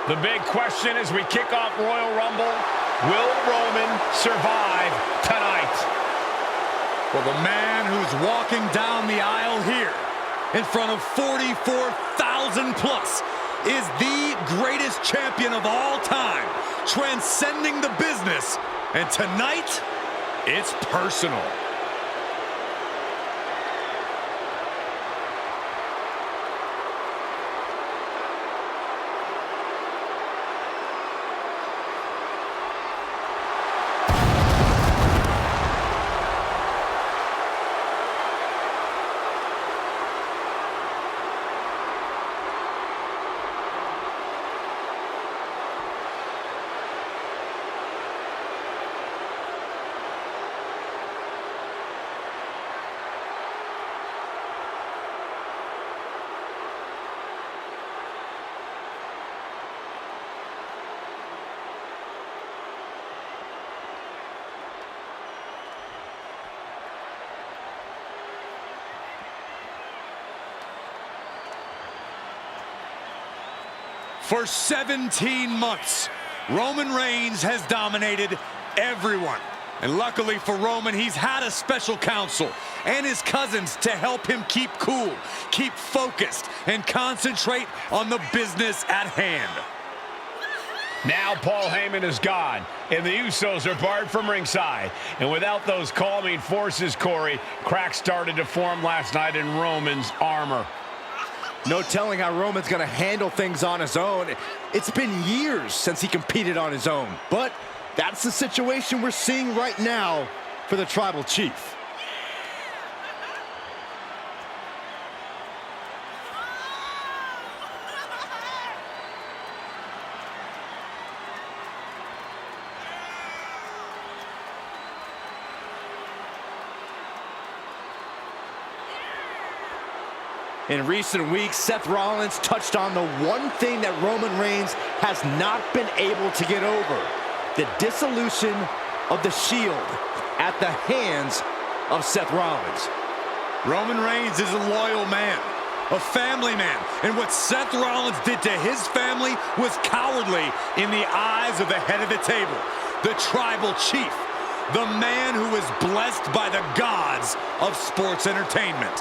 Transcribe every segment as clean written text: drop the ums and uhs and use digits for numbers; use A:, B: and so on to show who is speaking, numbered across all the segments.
A: The big question as we kick off Royal Rumble, will Roman survive tonight?
B: Well, the man who's walking down the aisle here in front of 44,000 plus is the greatest champion of all time, transcending the business. And tonight, it's personal. For 17 months, Roman Reigns has dominated everyone. And luckily for Roman, he's had a special counsel and his cousins to help him keep cool, keep focused, and concentrate on the business at hand.
A: Now Paul Heyman is gone, and the Usos are barred from ringside. And without those calming forces, Corey, cracks started to form last night in Roman's armor.
C: No telling how Roman's going to handle things on his own. It's been years since he competed on his own. But that's the situation we're seeing right now for the Tribal Chief. In recent weeks, Seth Rollins touched on the one thing that Roman Reigns has not been able to get over: the dissolution of the Shield at the hands of Seth Rollins.
B: Roman Reigns is a loyal man, a family man, and what Seth Rollins did to his family was cowardly in the eyes of the head of the table, the Tribal Chief, the man who is blessed by the gods of sports entertainment.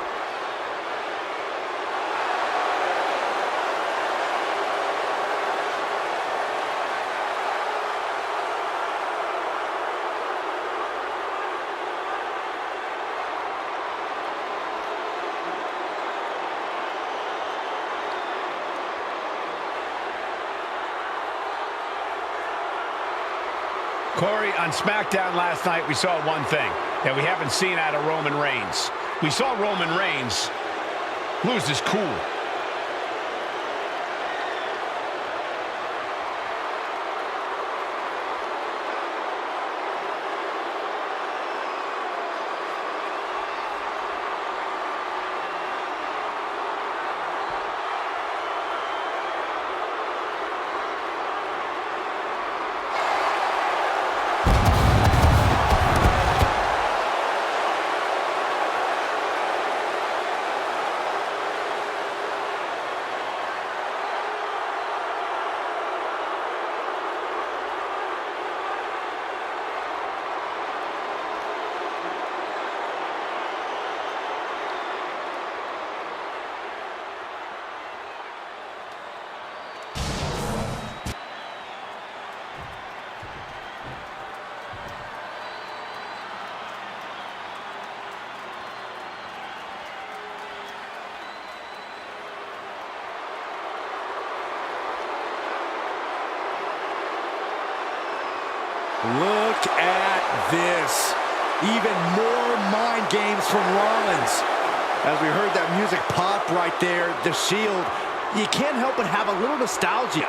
A: Corey, on SmackDown last night, we saw one thing that we haven't seen out of Roman Reigns. We saw Roman Reigns lose his cool.
C: Look at this. Even more mind games from Rollins. As we heard that music pop right there, the Shield, you can't help but have a little nostalgia.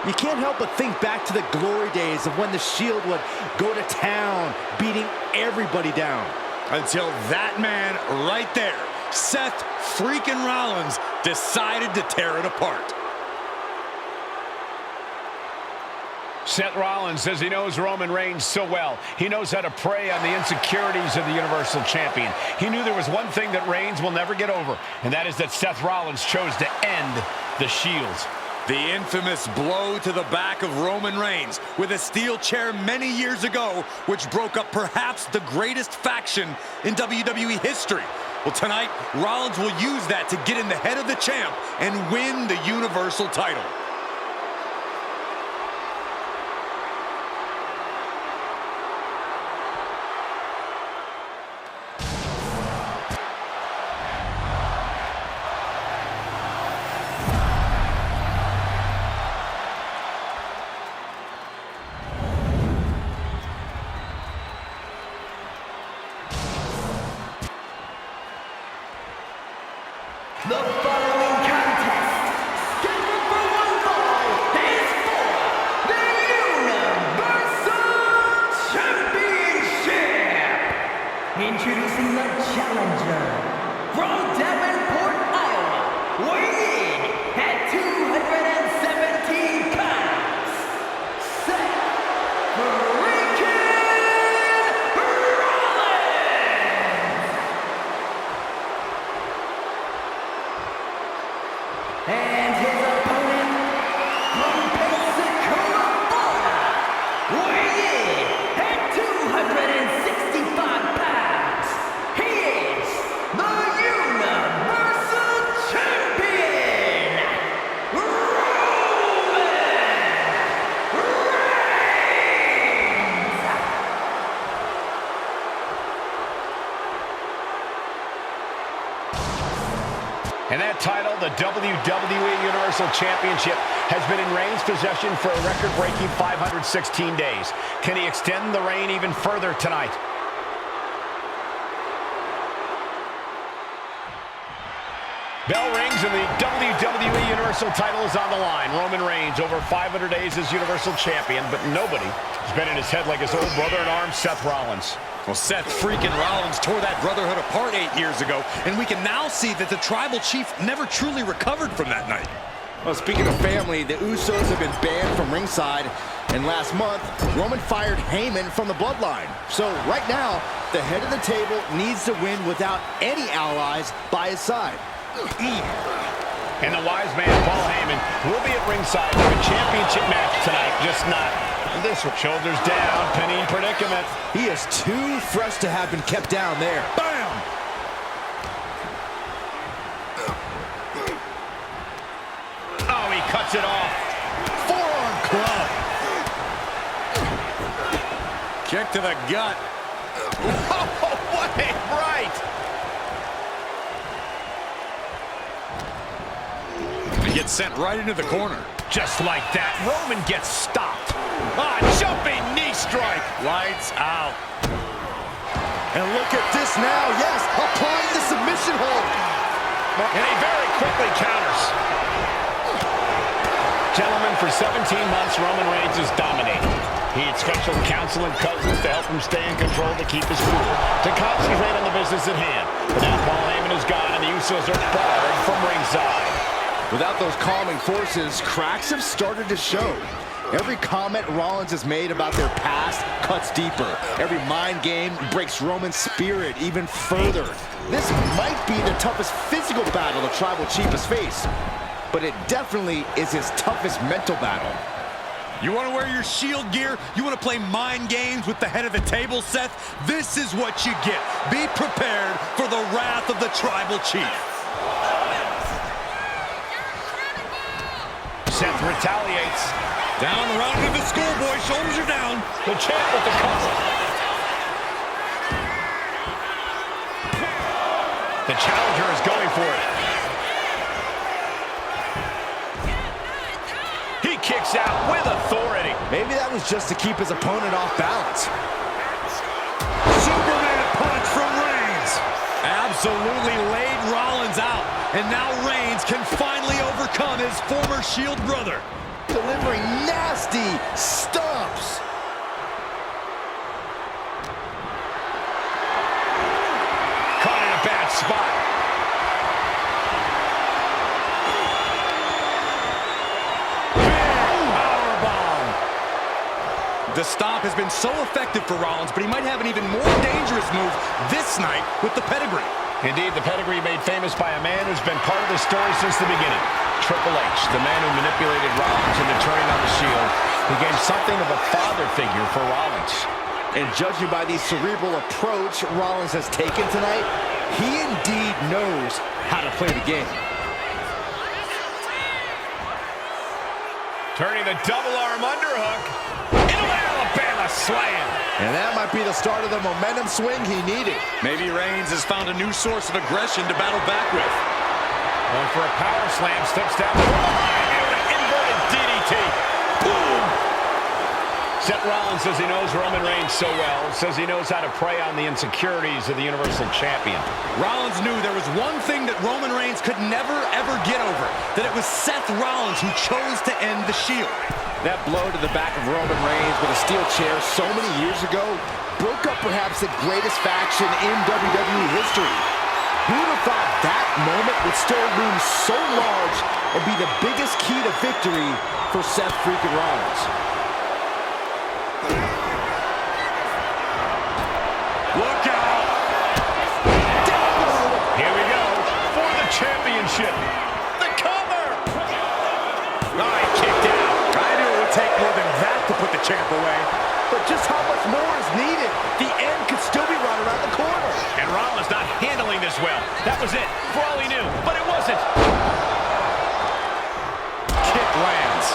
C: You can't help but think back to the glory days of when the Shield would go to town, beating everybody down.
B: Until that man right there, Seth Freakin Rollins, decided to tear it apart.
A: Seth Rollins says he knows Roman Reigns so well. He knows how to prey on the insecurities of the Universal Champion. He knew there was one thing that Reigns will never get over, and that is that Seth Rollins chose to end the Shield.
B: The infamous blow to the back of Roman Reigns with a steel chair many years ago, which broke up perhaps the greatest faction in WWE history. Well, tonight, Rollins will use that to get in the head of the champ and win the Universal title.
D: The following contest, scheduled for one fall, is for the Universal Championship. Introducing the challenger from Davenport, Iowa, weighing in at 217 pounds, Seth Freakin Rollins. And his opponent from Pensacola, Florida, weighing in at 265 pounds, he is the Universal Champion, Roman Reigns.
A: And that title, the WWE Universal Championship, has been in Reigns' possession for a record-breaking 516 days. Can he extend the reign even further tonight? Bell rings and the WWE Universal title is on the line. Roman Reigns, over 500 days as Universal Champion, but nobody has been in his head like his old brother-in-arms, Seth Rollins.
B: Well, Seth Freakin Rollins tore that brotherhood apart 8 years ago, and we can now see that the Tribal Chief never truly recovered from that night.
C: Well, speaking of family, the Usos have been banned from ringside, and last month, Roman fired Heyman from the Bloodline. So right now, the head of the table needs to win without any allies by his side.
A: And the wise man, Paul Heyman, will be at ringside for a championship match tonight, just not this one. Shoulders down, pinning predicament.
C: He is too fresh to have been kept down there.
B: Bam!
A: Oh, he cuts it off.
C: Forearm club.
B: Kick to the gut.
A: Oh, what a right!
B: He gets sent right into the corner.
A: Just like that, Roman gets stopped. Ah, jumping knee strike.
B: Lights out.
C: And look at this now. Yes, applying the submission hold.
A: And he very quickly counters. Gentlemen, for 17 months, Roman Reigns has dominated. He had special counsel and cousins to help him stay in control, to keep his cool, to concentrate on the business at hand. But now Paul Heyman is gone, and the Usos are barred from ringside.
C: Without those calming forces, cracks have started to show. Every comment Rollins has made about their past cuts deeper. Every mind game breaks Roman's spirit even further. This might be the toughest physical battle the Tribal Chief has faced, but it definitely is his toughest mental battle.
B: You want to wear your Shield gear? You want to play mind games with the head of the table, Seth? This is what you get. Be prepared for the wrath of the Tribal Chief.
A: Seth retaliates.
B: Down around to the schoolboy, shoulders are down.
A: The champ with the cover. The challenger is going for it. He kicks out with authority.
C: Maybe that was just to keep his opponent off balance.
B: Superman punch from Reigns. Absolutely laid Rollins out. And now Reigns can finally overcome his former Shield brother.
C: Delivering nasty stomps.
A: Caught in a bad spot.
B: The stomp has been so effective for Rollins, but he might have an even more dangerous move this night with the pedigree.
A: Indeed, the pedigree made famous by a man who's been part of the story since the beginning. Triple H, the man who manipulated Rollins into turning on the Shield, became something of a father figure for Rollins.
C: And judging by the cerebral approach Rollins has taken tonight, he indeed knows how to play the game.
A: Turning the double arm underhook into an Alabama slam.
C: And that might be the start of the momentum swing he needed.
B: Maybe Reigns has found a new source of aggression to battle back with.
A: Going for a power slam, steps down from behind, and an inverted DDT. Boom! Seth Rollins says he knows Roman Reigns so well, says he knows how to prey on the insecurities of the Universal Champion.
B: Rollins knew there was one thing that Roman Reigns could never, ever get over, that it was Seth Rollins who chose to end the Shield.
C: That blow to the back of Roman Reigns with a steel chair so many years ago broke up perhaps the greatest faction in WWE history. Who would have thought that moment would still loom so large and be the biggest key to victory for Seth Freakin Rollins?
B: Look out!
A: Here we go for the championship. The cover! All right, kicked out.
B: I knew it would take more than that to put the champ away.
C: But just how much more is needed? The end could still be right around the corner.
A: And Rollins not handling this well. That was it, for all he knew, but it wasn't.
B: Kick lands.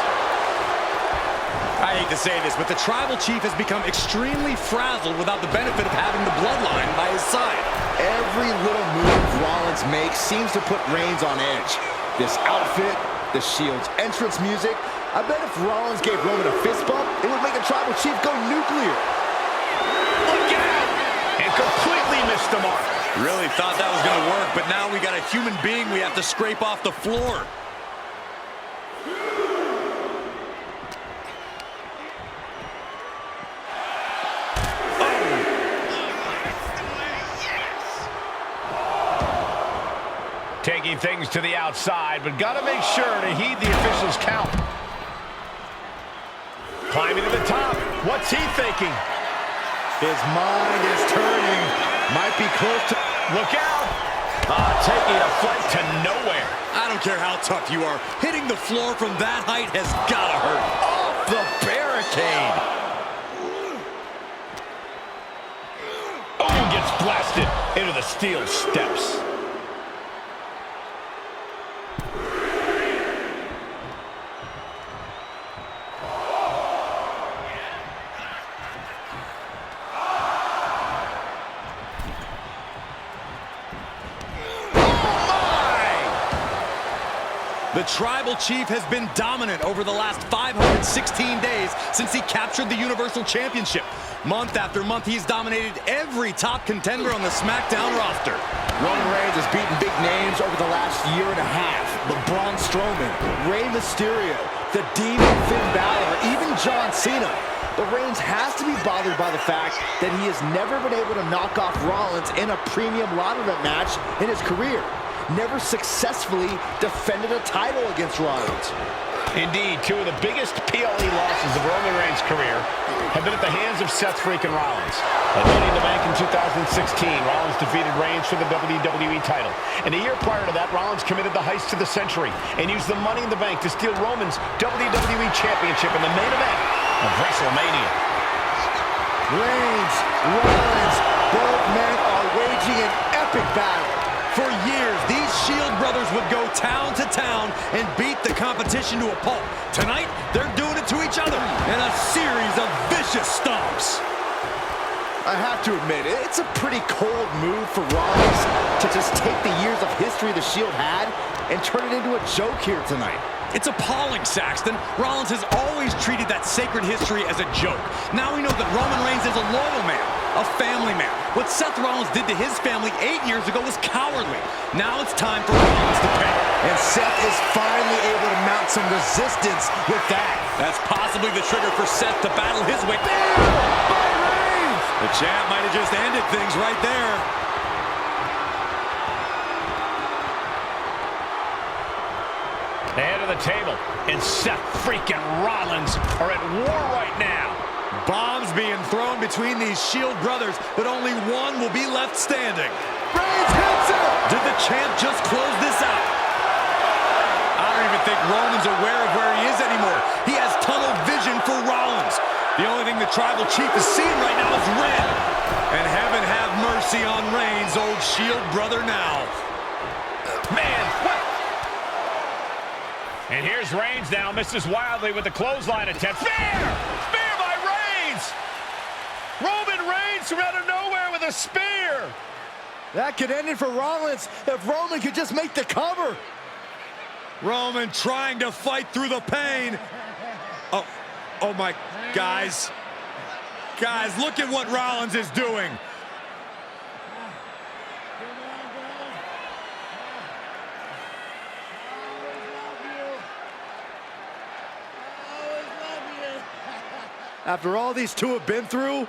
B: I hate to say this, but the Tribal Chief has become extremely frazzled without the benefit of having the Bloodline by his side.
C: Every little move Rollins makes seems to put Reigns on edge. This outfit, the Shield's entrance music. I bet if Rollins gave Roman a fist bump, it would make the Tribal Chief go nuclear.
A: Look out! And completely missed the mark.
B: Really thought that was going to work, but now we got a human being we have to scrape off the floor.
A: Taking things to the outside, but got to make sure to heed the official's count. Climbing to the top. What's he thinking?
C: His mind is turning. Might be close to...
A: Look out! Taking a flight to nowhere.
B: I don't care how tough you are. Hitting the floor from that height has got to hurt.
C: Off the barricade.
A: Oh, gets blasted into the steel steps.
B: The Tribal Chief has been dominant over the last 516 days since he captured the Universal Championship. Month after month, he's dominated every top contender on the SmackDown roster.
C: Roman Reigns has beaten big names over the last year and a half. But Braun Strowman, Rey Mysterio, the Demon Finn Balor, even John Cena. But Reigns has to be bothered by the fact that he has never been able to knock off Rollins in a premium ladder match in his career. Never successfully defended a title against Rollins.
A: Indeed, two of the biggest PLE losses of Roman Reigns' career have been at the hands of Seth Freakin Rollins. At Money in the Bank in 2016, Rollins defeated Reigns for the WWE title. And a year prior to that, Rollins committed the heist to the century and used the Money in the Bank to steal Roman's WWE Championship in the main event of WrestleMania.
C: Reigns, Rollins, both men are waging an epic battle.
B: For years, these Shield brothers would go town to town and beat the competition to a pulp. Tonight, they're doing it to each other in a series of vicious stomps.
C: I have to admit, it's a pretty cold move for Rollins to just take the years of history the Shield had and turn it into a joke here tonight.
B: It's appalling, Saxton. Rollins has always treated that sacred history as a joke. Now we know that Roman Reigns is a loyal man, a family man. What Seth Rollins did to his family 8 years ago was cowardly. Now it's time for Rollins to pay.
C: And Seth is finally able to mount some resistance with that.
B: That's possibly the trigger for Seth to battle his way.
C: By Reigns!
B: The champ might have just ended things right there.
A: The head of the table and Seth Freakin Rollins are at war right now.
B: Bombs being thrown between these Shield brothers, but only one will be left standing.
C: Reigns hits it!
B: Did the champ just close this out? I don't even think Roman's aware of where he is anymore. He has tunnel vision for Rollins. The only thing the Tribal Chief is seeing right now is red. And heaven have mercy on Reigns, old Shield brother now.
A: Man, what? And here's Reigns now, misses wildly with the clothesline attempt. Spear! Spear by Reigns! Roman Reigns from out of nowhere with a spear!
C: That could end it for Rollins if Roman could just make the cover.
B: Roman trying to fight through the pain. Oh my, guys. Guys, look at what Rollins is doing.
C: After all these two have been through,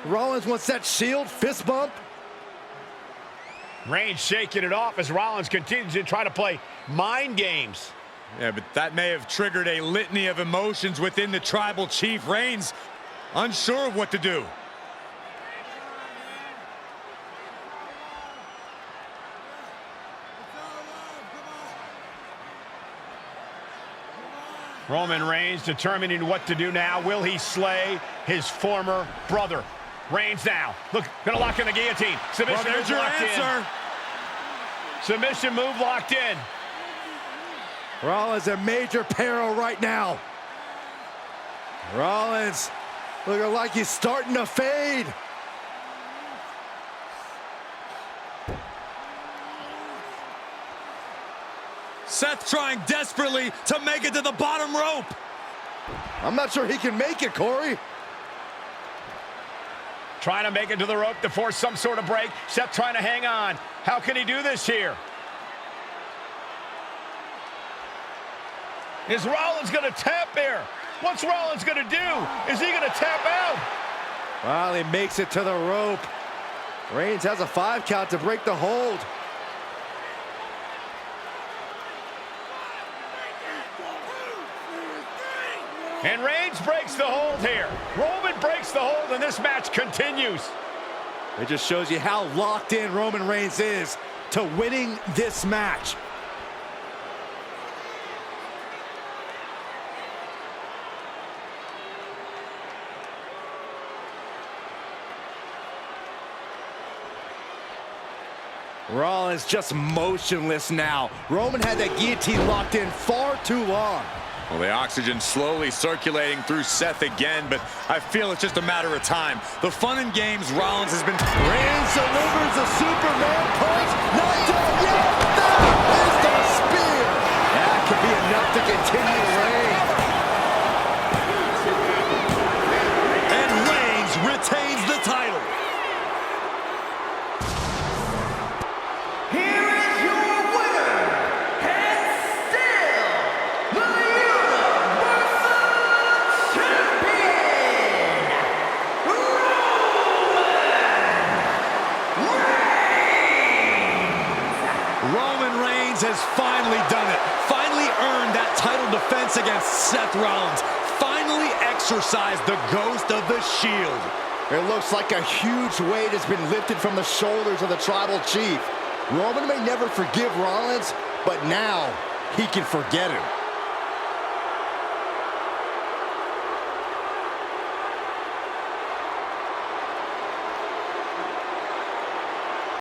C: Rollins wants that Shield fist bump.
A: Reigns shaking it off as Rollins continues to try to play mind games.
B: Yeah, but that may have triggered a litany of emotions within the Tribal Chief. Reigns unsure of what to do.
A: Roman Reigns determining what to do now. Will he slay his former brother? Reigns now. Look, gonna lock in the guillotine. Submission
B: Well, there's
A: move
B: your
A: locked
B: answer.
A: in. Submission move locked in.
C: Rollins in major peril right now. Rollins looking like he's starting to fade.
B: Seth trying desperately to make it to the bottom rope.
C: I'm not sure he can make it, Corey.
A: Trying to make it to the rope to force some sort of break. Seth trying to hang on. How can he do this here? Is Rollins going to tap here? What's Rollins going to do? Is he going to tap out?
C: Well, he makes it to the rope. Reigns has a 5 count to break the hold.
A: And Reigns breaks the hold here. Roman breaks the hold, and this match continues.
C: It just shows you how locked in Roman Reigns is to winning this match. Rollins just motionless now. Roman had that guillotine locked in far too long.
B: Well, the oxygen slowly circulating through Seth again, but I feel it's just a matter of time. The fun and games Rollins has been...
C: Reigns delivers a Superman punch. Not done yet. That is the spear. That could be enough to continue the reign.
B: And Reigns retains the title.
D: Here is your winner, and still the Universal Champion,
B: Roman Reigns has finally done it. Finally earned that title defense against Seth Rollins. Finally exorcised the ghost of the Shield.
C: It looks like a huge weight has been lifted from the shoulders of the Tribal Chief. Roman may never forgive Rollins, but now he can forget him.